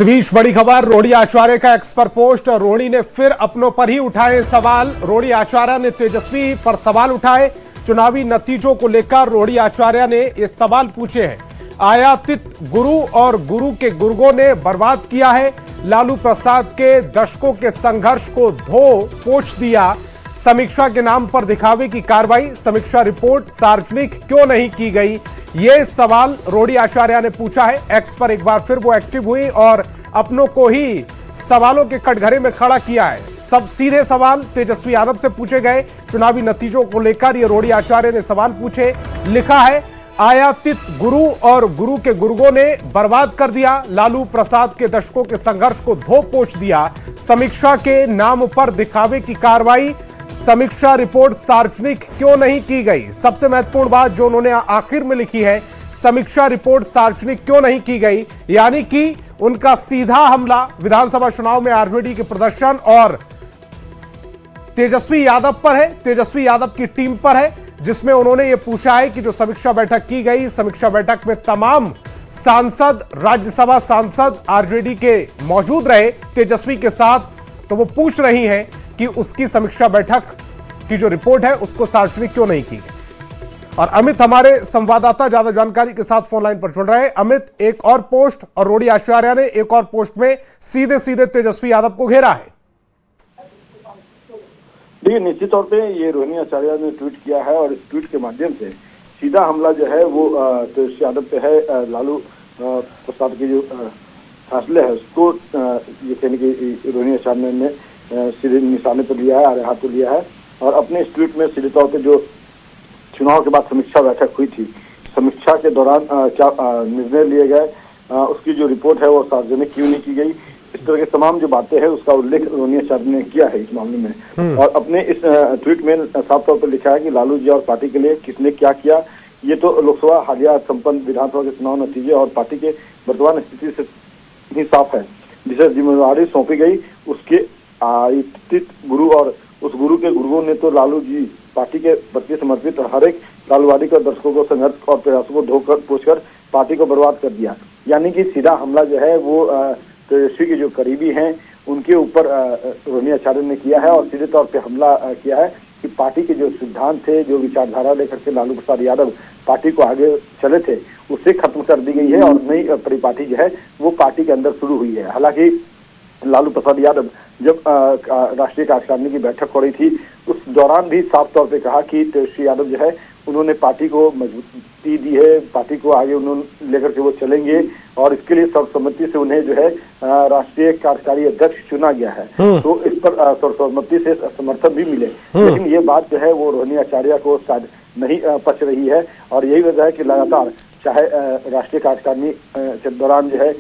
इस बीच बड़ी खबर, रोड़ी आचार्य का एक्स पर पोस्ट। रोड़ी ने फिर अपनों पर ही उठाए सवाल। रोड़ी आचार्य ने तेजस्वी पर सवाल उठाए। चुनावी नतीजों को लेकर रोड़ी आचार्य ने ये सवाल पूछे हैं। आयातित गुरु और गुरु के गुर्गों ने बर्बाद किया है। लालू प्रसाद के दशकों के संघर्ष को धो पोंछ दिया। समीक्षा के नाम पर दिखावे की कार्रवाई। समीक्षा रिपोर्ट सार्वजनिक क्यों नहीं की गई, ये सवाल रोड़ी आचार्य ने पूछा है। एक्स पर एक बार फिर वो एक्टिव हुई और अपनों को ही सवालों के कटघरे में खड़ा किया है। सब सीधे सवाल तेजस्वी यादव से पूछे गए। चुनावी नतीजों को लेकर ये रोड़ी आचार्य ने सवाल पूछे। लिखा है, आयातित गुरु और गुरु के गुर्गों ने बर्बाद कर दिया। लालू प्रसाद के दशकों के संघर्ष को धो पोंछ दिया। समीक्षा के नाम पर दिखावे की कार्रवाई। समीक्षा रिपोर्ट सार्वजनिक क्यों नहीं की गई। सबसे महत्वपूर्ण बात जो उन्होंने आखिर में लिखी है, समीक्षा रिपोर्ट सार्वजनिक क्यों नहीं की गई, यानी कि उनका सीधा हमला विधानसभा चुनाव में आरजेडी के प्रदर्शन और तेजस्वी यादव पर है, तेजस्वी यादव की टीम पर है, जिसमें उन्होंने यह पूछा है कि जो समीक्षा बैठक की गई, समीक्षा बैठक में तमाम सांसद, राज्यसभा सांसद आरजेडी के मौजूद रहे तेजस्वी के साथ, तो वो पूछ रही हैं कि उसकी समीक्षा बैठक की जो रिपोर्ट है उसको सार्वजनिक क्यों नहीं की गई। और अमित हमारे संवाददाता ज्यादा जानकारी के साथ फोन लाइन पर जुड़ रहे हैं। अमित, एक और पोस्ट और रोड़ी आचार्य ने एक और पोस्ट में सीधे सीधे तेजस्वी यादव को घेरा है। देखिए, निश्चित तौर पे ये रोहिणी आचार्य ने ट्वीट किया है और इस ट्वीट के माध्यम से सीधा हमला जो है वो तेजस्वी यादव पे है। लालू प्रसाद के जो फैसले है उसको ये कहने की रोहिणी आचार्य ने सीधे निशाने पर लिया है, आड़े हाथ पर लिया है। और अपने इस ट्वीट में सीधे तौर पे जो चुनाव के बाद समीक्षा बैठक हुई थी, समीक्षा के दौरान क्या निर्णय लिए गए, उसकी जो रिपोर्ट है वो सार्वजनिक क्यों नहीं की गई, इस तरह के तमाम जो बातें हैं उसका उल्लेख रोहिणी आचार्य ने किया है इस मामले में। और अपने इस ट्वीट में साफ तौर पर लिखा है कि लालू जी और पार्टी के लिए किसने क्या किया, ये तो लोकसभा हालिया संपन्न विधानसभा के चुनाव नतीजे और पार्टी के वर्तमान स्थिति से ही साफ है। जिसे जिम्मेदारी सौंपी गई उसके आयातित गुरु और उस गुरु के गुरुओं ने तो लालू जी पार्टी के प्रति समर्पित हर एक लालूवादी के दर्शकों को संघर्ष और प्रयासों को धोकर पोंछकर पार्टी को बर्बाद कर दिया। यानी कि सीधा हमला जो है वो तेजस्वी के जो करीबी हैं उनके ऊपर रोहिणी आचार्य ने किया है और सीधे तौर पे हमला किया है कि पार्टी के जो सिद्धांत थे, जो विचारधारा लेकर के लालू प्रसाद यादव पार्टी को आगे चले थे, उसे खत्म कर दी गई है और नई परिपाटी जो है वो पार्टी के अंदर शुरू हुई है। हालांकि लालू प्रसाद यादव जब राष्ट्रीय कार्यकारिणी की बैठक हो रही थी उस दौरान भी साफ तौर पे कहा कि तेजस्वी यादव जो है उन्होंने पार्टी को मजबूती दी है, पार्टी को आगे उन्होंने लेकर के वो चलेंगे और इसके लिए सर्वसम्मति से उन्हें जो है राष्ट्रीय कार्यकारी अध्यक्ष चुना गया है। तो इस पर सर्वसम्मति से समर्थन भी मिले, लेकिन ये बात जो है वो रोहिणी आचार्य को शायद नहीं पच रही है और यही वजह है कि लगातार चाहे राष्ट्रीय कार्यकारिणी के दौरान जो है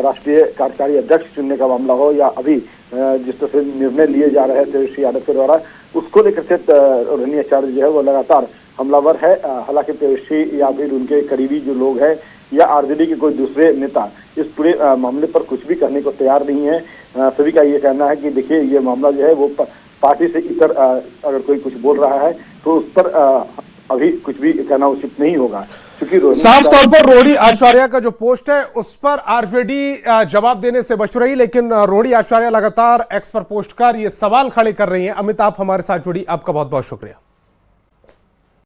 राष्ट्रीय कार्यकारी अध्यक्ष चुनने का मामला हो या अभी जिस तरह से निर्णय लिए जा रहे हैं तेजस्वी यादव के द्वारा, उसको लेकर से रोहिणी आचार्य जो है वो लगातार हमलावर है। हालांकि तेजस्वी या फिर उनके करीबी जो लोग हैं या आरजेडी के कोई दूसरे नेता इस पूरे मामले पर कुछ भी कहने को तैयार नहीं है। सभी का ये कहना है कि देखिए ये मामला जो है वो पार्टी से इतर अगर कोई कुछ बोल रहा है तो उस पर अभी कुछ भी कहना उचित नहीं होगा, क्योंकि साफ तौर पर रोड़ी आचार्य का जो पोस्ट है उस पर आरजेडी जवाब देने से बच रही, लेकिन रोड़ी आचार्य लगातार एक्स पर पोस्ट कर ये सवाल खड़े कर रही हैं। अमित, आप हमारे साथ जुड़ी, आपका बहुत बहुत शुक्रिया।